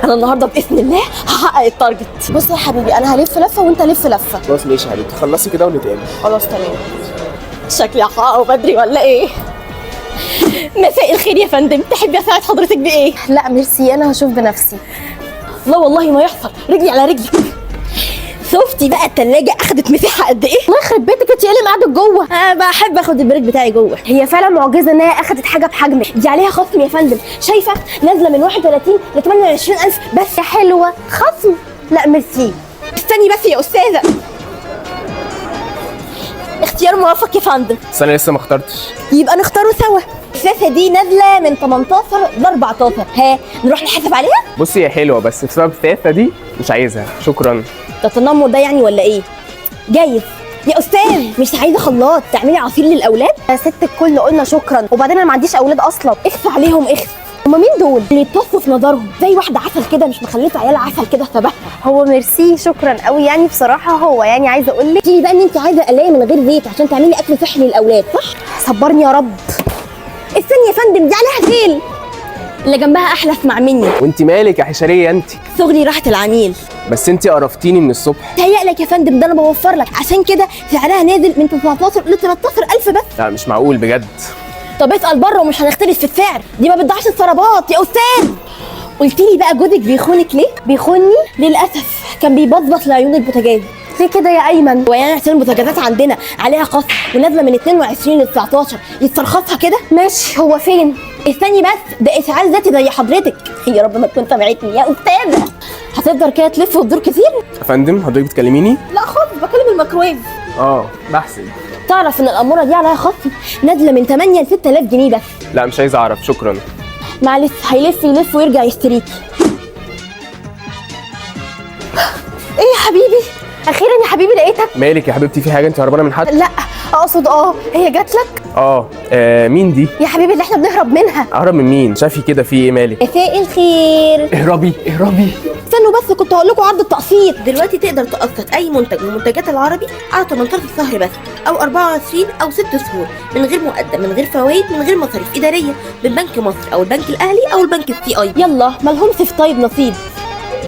انا النهارده باذن الله هحقق التارجت. بص يا حبيبي، انا هلف لفه وانت لف لفه. خلاص ماشي يا حبيبتي، خلصي كده ونتقابل. خلاص تمام. شكلي هحققه بدري ولا ايه؟ مساء الخير يا فندم، تحبي اساعد حضرتك بايه؟ لا ميرسي، انا هشوف بنفسي. لا والله ما يحصل، رجلي على رجلك. شفتي بقى التلاجة اخدت مساحة قد ايه؟ الله يخرب بيتك، انت ايه اللي معادك جوه؟ انا بحب اخد البريك بتاعي جوه. هي فعلا معجزه ان هي اخدت حاجه بحجمك. دي عليها خصم يا فندم، شايفة؟ نازلة من 31 ل 28,000 بس. يا حلوه خصم. لا ميرسي. استني بس يا استاذة. اختيار موافق يا فندم. بس انا لسه ما اخترتش. يبقى نختاره سوا. الساسة دي نازلة من 18 ل 14، ها نروح نحاسب عليها؟ بصي هي حلوه بس بسبب الثلاثه دي مش عايزها، شكرا. ده تنمر ده يعني ولا ايه؟ جايز. يا استاذ مش عايزه خلاط تعملي عصير للاولاد؟ يا ست الكل قلنا شكرا، وبعدين انا ما عنديش اولاد اصلا. اخفى عليهم اخفى. هما مين دول؟ اللي يتصوا في نظرهم زي واحده عسل كده، مش مخلفه عيال عسل كده شبهها. هو ميرسي شكرا قوي، يعني بصراحه هو يعني عايزه اقول لك تيجي بقى ان انت عايزه قلايه من غير زيت عشان تعملي اكل صحي للاولاد، صح؟ صبرني يا رب. استني يا فندم، دي عليها سيل. اللي جنبها احلف مع مني. وانت مالك يا حشريه انت؟ شغلي راحه العميل. بس انت قرفتيني من الصبح. تهيألك يا فندم، ده انا بوفر لك، عشان كده سعرها نازل من 19 ل 13,000 بس. لا مش معقول بجد. طب اسال بره ومش هنختلف في السعر، دي ما بتضيعش الثربات يا استاذ. قلت لي بقى جوزك بيخونك ليه؟ بيخوني؟ للاسف كان بيبصبص لعيون البوتاجاز. ليه كده يا ايمن؟ ويعني عشان البوتاجازات عندنا عليها خصم ونازله من 22 ل 19، يسترخصها كده؟ ماشي، هو فين؟ استني بس، ده اسعاف ذاتي زي حضرتك. يا رب ما تكون سمعتني يا استاذه. هتفضل كده تلف وتدور كتير؟ يا فندم حضرتك بتكلميني؟ لا خالص، بكلم الميكرويف. بحسب. تعرف ان الاموره دي عليها خصم نازله من 8 ل 6,000 جنيه بس. لا مش عايز اعرف، شكرا. معلش، هيلف يلف ويرجع يشتريكي. ايه يا حبيبي؟ اخيرا يا حبيبي لقيتك. مالك يا حبيبتي، في حاجه؟ انت هربانه من حد؟ لا اقصد هي جات لك؟ مين دي؟ يا حبيبي اللي احنا بنهرب منها. اهرب من مين؟ شافي كده في ايه؟ مالك؟ مساء الخير. اهربي اهربي. استنوا بس، كنت هقول لكم عرض التقسيط. دلوقتي تقدر تقسط اي منتج من منتجات العربي على 18 شهر بس، او 24 او 6 شهور، من غير مقدم، من غير فوائد، من غير مصاريف اداريه، من بنك مصر او البنك الاهلي او البنك السي اي. يلا مالهمش في طيب نصيب.